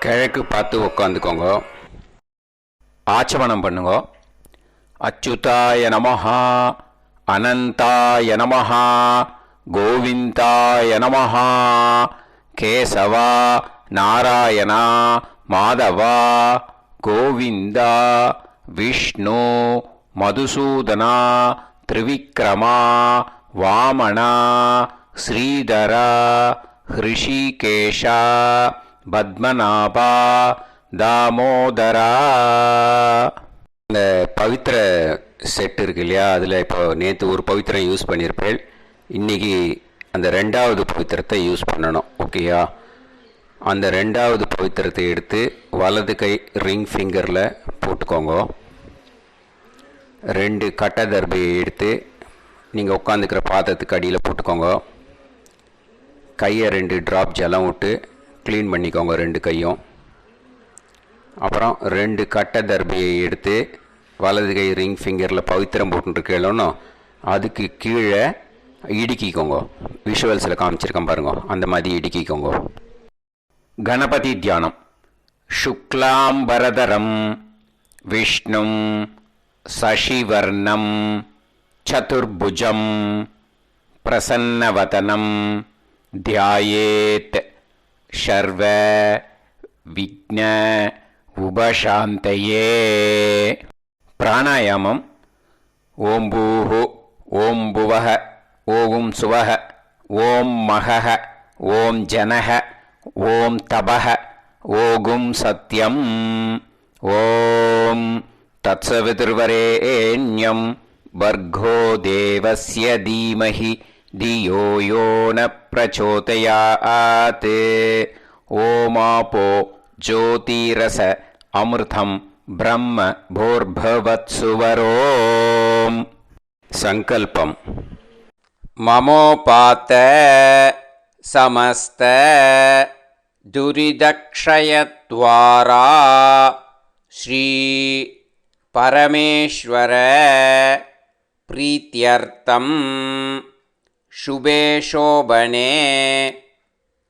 கிழக்கு பார்த்து உட்காந்துக்கோங்க. ஆச்சமனம் பண்ணுங்க. அச்சுதாய நமஹா, அனந்தாய நமஹா, கோவிந்தாய நமஹா, கேசவா, நாராயணா, மாதவா, கோவிந்தா, விஷ்ணு, மதுசூதனா, திரிவிக்ரமா, வாமனா, ஸ்ரீதரா, ஹிருஷிகேஷா, பத்மநாபா, தாமோதரா. இந்த பவித்திர செட் இருக்கு இல்லையா, அதில் இப்போ நேற்று ஒரு பவித்திரம் யூஸ் பண்ணியிருப்பேன். இன்றைக்கி அந்த ரெண்டாவது பவித்திரத்தை யூஸ் பண்ணணும். ஓகேயா? அந்த ரெண்டாவது பவித்திரத்தை எடுத்து வலது கை ரிங் ஃபிங்கரில் போட்டுக்கோங்க. 2 கட்டை தர்பையை எடுத்து நீங்கள் உட்காந்துக்கிற பாத்திரத்துக்கு அடியில் போட்டுக்கோங்க. கையை 2 ட்ராப் ஜலம் விட்டு க்ளீன் பண்ணிக்கோங்க 2 கையும். அப்புறம் 2 கட்டை தர்பையை எடுத்து வலது கை ரிங் ஃபிங்கரில் பவித்திரம் போட்டுருக்கேன்னு அதுக்கு கீழே இடுக்கிக்கோங்க. விஷுவல்ஸில் காமிச்சிருக்கேன் பாருங்க, அந்த மாதிரி இடுக்கிக்கோங்க. கணபதி தியானம். சுக்லாம்பரதரம் விஷ்ணும் சசிவர்ணம் சதுர்புஜம் பிரசன்னவதனம் தியாயேத் சர்வ விக்ன உபசாந்தயே. பிராணாயாமம். ஓம் பூஹு, ஓம் புவஹ, ஓம் சுவஹ, ஓம் மகஹ, ஓம் ஜனஹ, ஓம் தபஹ, ஓகும் சத்யம். ஓம் தத்சவிதுர்வரேண்யம் பர்கோ தேவஸ்ய தீமஹி தியோ யோ ந பிரச்சோதயாத். ஓமாபோ ஜோதிரச அமிர்தம் பிரம்ம பூர்பவத்சுவரோம். சங்கல்பம். மமோபாத்த சமஸ்த துரிதக்ஷயத்வாரா ஸ்ரீ பரமேஸ்வர பிரீத்யர்த்தம் சுபே சோபனே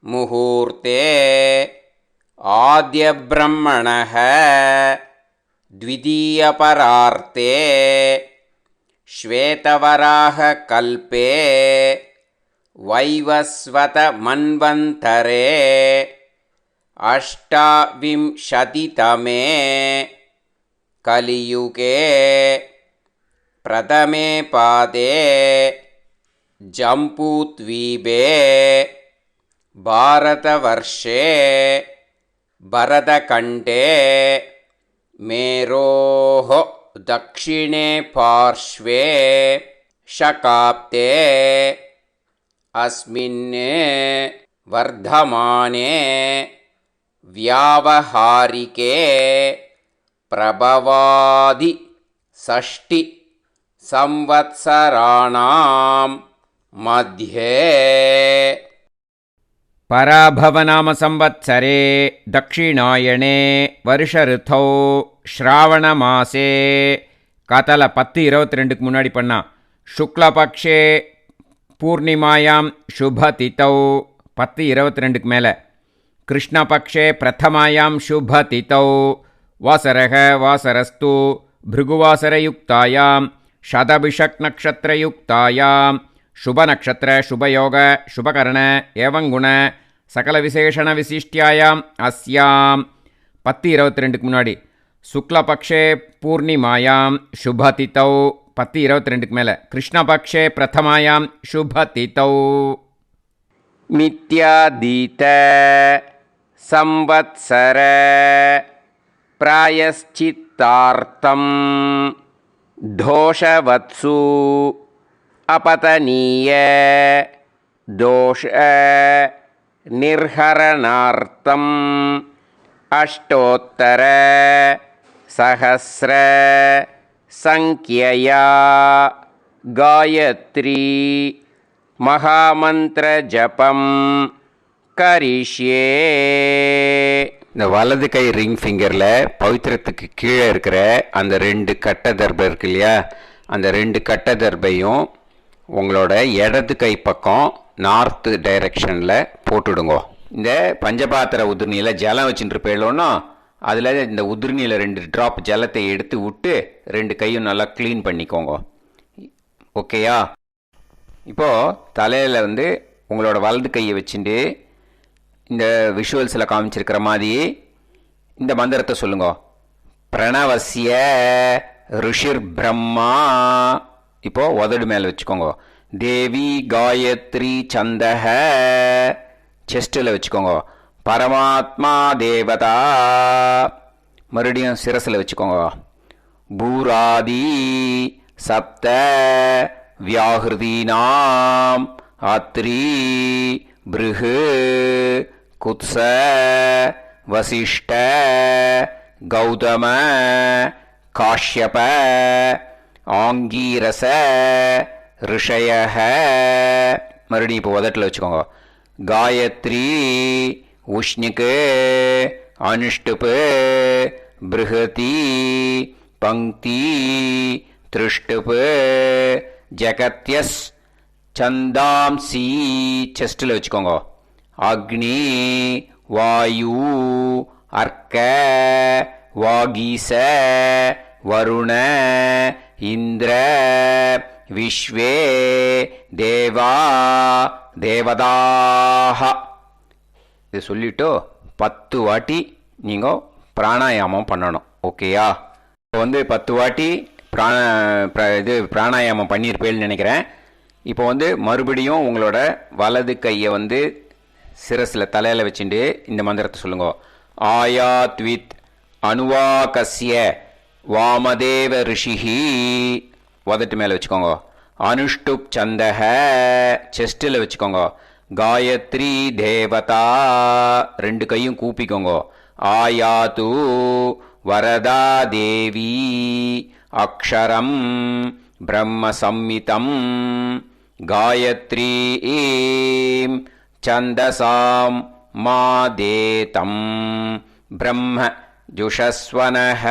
முகூர்த்தே ஆத்யப்ரஹ்மணः த்விதீயபரார்த்தே ஸ்வேதவராக கல்பே வைவஸ்வத மன்வந்தரே அஷ்டாவிம்சதிதமே கலியுகே பிரதமே பாதே ஜம்பூத்வீபே பாரதவர்ஷே பரதகண்டே மேரோः தக்ஷிணே பார்ஷ்வே ஷகாப்தே அஸ்மின் வர்தமானே வியாவஹாரிகே பிரபவாதி ஷஷ்டி சம்வத்சராணாம் மத்யே. பராபவநாம சம்வத்சரே தக்ஷிணாயணே வருஷ ரித்தௌ ஸ்ராவணமாசே. காத்தால 10:22க்கு முன்னாடி பண்ணா. சுக்லபக்ஷே பூர்ணிமாயாம் சுபதிதௌ 10:22க்கு மேலே. கிருஷ்ணபக்ஷே பிரதமாயாம் சுபதிதௌ வாசரக வாசரஸ்து பிருகுவாசரயுக்தாயாம் சதபிஷக் நக்ஷத்ரயுக்தாயாம் சுபநக்ஷத்திர சுபயோக சுபகரண ஏவங்குண சகல விசேஷண விசிஷ்டியாயாம் அஸ்யாம் 10:22க்கு முன்னாடி. சுக்லபக்ஷே பூர்ணிமாயாம் சுபதிதௌ 10:22க்கு மேலே. கிருஷ்ணபக்ஷே பிரதமாயாம் சுபதிதௌ. மித்யாதீத சம்வத்சர பிராயஷ்சித்தார்த்தம் தோஷவத்சு அபதனீய தோஷ நிர்ஹரணார்த்தம் அஷ்டோத்தர சஹஸ்ர சங்க்யயா காயத்ரி மகாமந்திர ஜபம் கரிஷ்யே. இந்த வலது கை ரிங் ஃபிங்கரில் பவித்திரத்துக்கு கீழே இருக்கிற அந்த 2 கட்டை தர்பை இருக்கு இல்லையா, அந்த 2 கட்டை தர்பையும் உங்களோட இடது கை பக்கம் நார்த்து டைரெக்ஷனில் போட்டுடுங்க. இந்த பஞ்சபாத்திர உதிர்நீரில் ஜலம் வச்சுட்டுருப்பேளோன்னா அதில் இந்த உதிர்நீரில் 2 ட்ராப் ஜலத்தை எடுத்து விட்டு 2 கையும் நல்லா க்ளீன் பண்ணிக்கோங்க. ஓகேயா? இப்போது தலையில் வந்து உங்களோட வலது கையை வச்சுட்டு இந்த விஷுவல்ஸில் காமிச்சிருக்கிற மாதிரி இந்த மந்திரத்தை சொல்லுங்க. பிரணவசிய ரிஷிர் பிரம்மா. இப்போது உதடு மேலே வச்சுக்கோங்க. தேவி காயத்ரி சந்தக செஸ்ட்டில் வச்சுக்கோங்க. பரமாத்மா தேவதா மறுபடியும் சிரசில் வச்சுக்கோங்க. பூராதி சப்த வியாகிருதீனாம் அத்ரி பிருகு குத்ஸ வசிஷ்ட கௌதம காஷ்யப ஆங்கீரச ரிஷயஹ. மறுபடியும் இப்போ உதட்டில் வச்சுக்கோங்க. காயத்ரி உஷ்ணிக்கு அனுஷ்டுப்பு பிருகதி பங்கி திருஷ்டுப்பு ஜகத்யஸ் சந்தாம்சி செஸ்டில் வச்சுக்கோங்க. அக்னி வாயு அர்க்க வாகீச வருண இந்திர விஸ்வே தேவா தேவதாக. இது சொல்லிவிட்டு 10 வாட்டி நீங்கள் பிராணாயாமம் பண்ணணும். ஓகேயா? இப்போ வந்து 10 வாட்டி பிராணாயாமம் பண்ணியிருப்பேன்னு நினைக்கிறேன். இப்போ வந்து மறுபடியும் உங்களோட வலது கையை வந்து சிரஸில் தலையில் வச்சுட்டு இந்த மந்திரத்தை சொல்லுங்க. ஆயாத்வித் அனுவாகஸ்ய வாமதேவ ரிஷிஹி உதட்டு மேலே வச்சுக்கோங்க. அனுஷ்டுப் சந்தக செஸ்டில் வச்சுக்கோங்க. காயத்ரி தேவதா 2 கையும் கூப்பிக்கோங்க. ஆயாது வரதா தேவி அக்ஷரம் பிரம்ம சம்மிதம் காயத்ரி சந்தசாம் மாதேதம் பிரம்ம ஜுஷஸ்வனஹ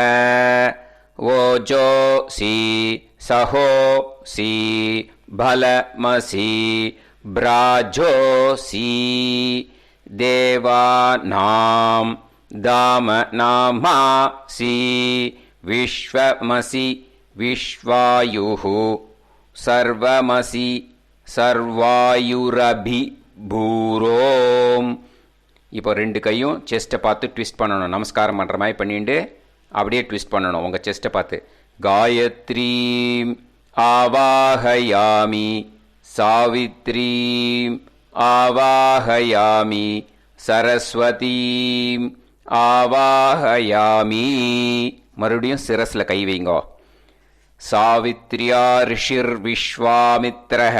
ஓஜோசி சஹோசி பலமசி பிராஜோசி தேவானாம் தாமநாமாசி விஸ்வமசி விஸ்வாயுஹு சர்வமசி சர்வாயுரபி பூரோம். இப்போ 2 கையும் செஸ்ட்டை பார்த்து ட்விஸ்ட் பண்ணணும். நமஸ்காரம் பண்ணுற மாதிரி பண்ணிட்டு அப்படியே ட்விஸ்ட் பண்ணணும் உங்கள் செஸ்ட்டை பார்த்து. காயத்ரீம் ஆவாஹயாமி சாவித்ரீம் ஆவாஹயாமி சரஸ்வதீம் ஆவாஹயாமி. மறுபடியும் சிரஸில் கை வைங்கோ. சாவித்ரியா ரிஷிர் விஸ்வாமித்ரஹ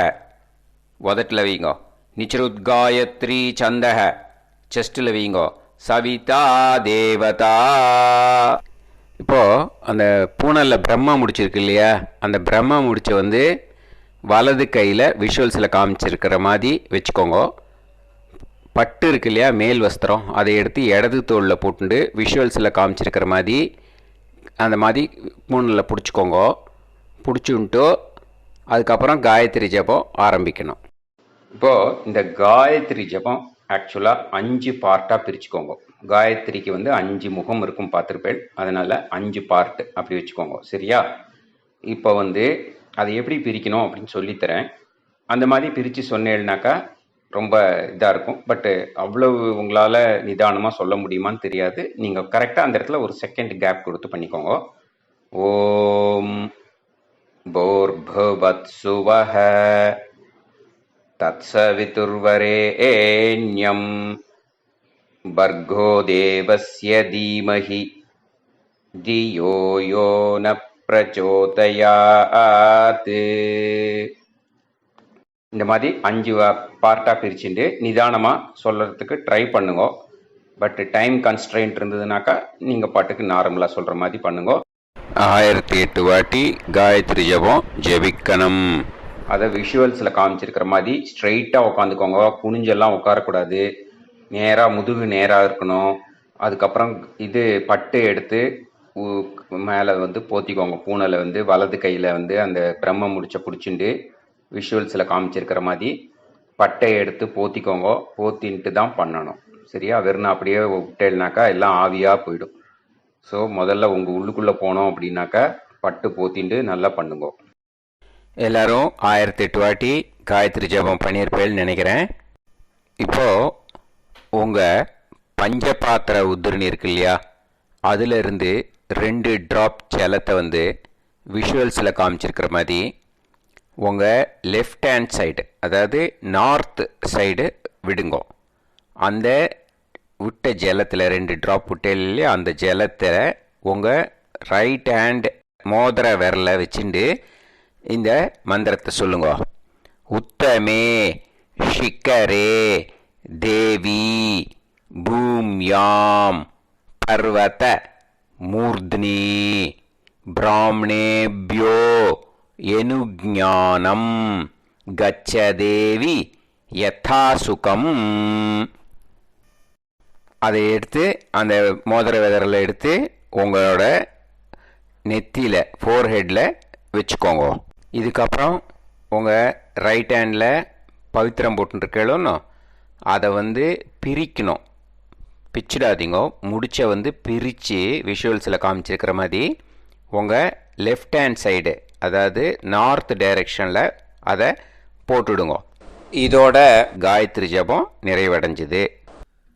உதட்டில் வைங்கோ. நிச்ருத்காயத்ரி சந்தக செஸ்ட்டில் வைங்கோ. சவிதா தேவதா. இப்போது அந்த பூனலில் பிரம்மா முடிச்சிருக்கு இல்லையா, அந்த பிரம்மா முடிச்ச வந்து வலது கையில் விஷுவல்ஸில் காமிச்சிருக்கிற மாதிரி வச்சுக்கோங்க. பட்டு இருக்கு இல்லையா மேல் வஸ்திரம், அதை எடுத்து இடது தோளில் போட்டுண்டு விஷுவல்ஸில் காமிச்சிருக்கிற மாதிரி அந்த மாதிரி பூனலில் பிடிச்சிக்கோங்க. பிடிச்சுன்ட்டு அதுக்கப்புறம் காயத்ரி ஜபம் ஆரம்பிக்கணும். இப்போது இந்த காயத்ரி ஜபம் ஆக்சுவலாக 5 பார்ட்டாக பிரிச்சுக்கோங்க. காயத்ரிக்கு வந்து 5 முகம் இருக்கும் பார்த்துருப்பேன், அதனால் 5 பார்ட்டு அப்படி வச்சுக்கோங்க. சரியா? இப்போ வந்து அதை எப்படி பிரிக்கணும் அப்படின்னு சொல்லித்தரேன். அந்த மாதிரி பிரித்து சொன்னேன்னாக்கா ரொம்ப இதாக இருக்கும். பட்டு அவ்வளவு உங்களால் நிதானமாக சொல்ல முடியுமான்னு தெரியாது. நீங்கள் கரெக்டாக அந்த இடத்துல ஒரு செகண்ட் கேப் கொடுத்து பண்ணிக்கோங்க. ஓம் போர்பவத்சுவஹ தத்சவிதுர்வரேண்யம் பர்கோ தேவஸ்ய தீமஹி தியோ யோ ந பிரச்சோதயாத். இந்த மாதிரி 5 பார்ட்டாக பிரிச்சுட்டு நிதானமாக சொல்கிறதுக்கு ட்ரை பண்ணுங்க. பட் டைம் கன்ஸ்ட்ரெயின்ட் இருந்ததுனாக்கா நீங்கள் பாட்டுக்கு நார்மலாக சொல்கிற மாதிரி பண்ணுங்க. 1008 வாட்டி காயத்ரி ஜபம் ஜெபிக்கணும். அதை விஷுவல்ஸில் காமிச்சிருக்கிற மாதிரி ஸ்ட்ரெயிட்டாக உட்காந்துக்கோங்க. குனிஞ்செல்லாம் உட்காரக்கூடாது. நேராக முதுகு நேராக இருக்கணும். அதுக்கப்புறம் இது பட்டு எடுத்து மேலே வந்து போத்திக்கோங்க. பூனலை வந்து வலது கையில் வந்து அந்த பிரம்ம முடிச்ச பிடிச்சிண்டு விஷுவல்ஸில் காமிச்சிருக்கிற மாதிரி பட்டை எடுத்து போத்திக்கோங்க. போத்தின்ட்டு தான் பண்ணணும். சரியா? வெறும் அப்படியே விட்டேன்னாக்கா எல்லாம் ஆவியாக போயிடும். ஸோ முதல்ல உங்கள் உள்ளுக்குள்ளே போனோம் அப்படின்னாக்கா பட்டு போத்திண்டு நல்லா பண்ணுங்க. எல்லாரும் 1008 வாட்டி காயத்ரி ஜபம் பண்ணியிருப்பேன்னு நினைக்கிறேன். இப்போது உங்கள் பஞ்சபாத்திர உதிரணி இருக்கு இல்லையா, அதிலிருந்து 2 ட்ராப் ஜலத்தை வந்து விஷுவல்ஸில் காமிச்சிருக்கிற மாதிரி உங்கள் லெஃப்ட் ஹேண்ட் சைடு, அதாவது நார்த் சைடு விடுங்கோ. அந்த விட்ட ஜலத்தில் 2 ட்ராப் விட்டேன் இல்லையா, அந்த ஜலத்தை உங்கள் ரைட் ஹேண்ட் மோதிர விரலை வச்சுட்டு இந்த மந்திரத்தை சொல்லுங்க. உத்தமே ஷிக்கரே தேவி பூம்யாம் பர்வத மூர்த்னி பிராமணேபியோ எனுஜானம் கச்சதேவி யதாசுகம். அதை எடுத்து அந்த மோதிர விரலை எடுத்து உங்களோட நெத்தியில் ஃபோர்ஹெட்டில் வச்சுக்கோங்க. இதுக்கப்புறம் உங்கள் ரைட் ஹேண்டில் பவித்திரம் போட்டுருக்கேளோன்னு அதை வந்து பிரிக்கணும். பிச்சிடாதீங்க, முடிச்ச வந்து பிரித்து விஷுவல்ஸில் காமிச்சிருக்கிற மாதிரி உங்கள் லெஃப்ட் ஹேண்ட் சைடு, அதாவது நார்த் டைரெக்ஷனில் அதை போட்டுடுங்க. இதோட காயத்ரி ஜபம் நிறைவடைஞ்சுது.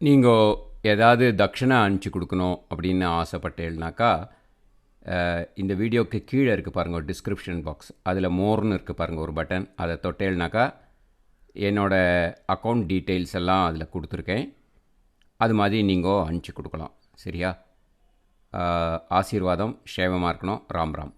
நீங்கள் ஏதாவது தட்சிணை அனுப்பிச்சி கொடுக்கணும் அப்படின்னு ஆசைப்பட்டேன்னாக்கா இந்த வீடியோக்கு கீழே இருக்குது பாருங்கள் டிஸ்கிரிப்ஷன் பாக்ஸ், அதில் மோர்னு இருக்குது பாருங்கள் ஒரு பட்டன், அதை தொட்டேல்னாக்கா என்னோடய அக்கௌண்ட் டீட்டெயில்ஸ் எல்லாம் அதில் கொடுத்துருக்கேன். அது மாதிரி நீங்கள் அனுப்பிச்சி கொடுக்கலாம். சரியா? ஆசீர்வாதம் சேவமாக இருக்கணும். ராம் ராம்.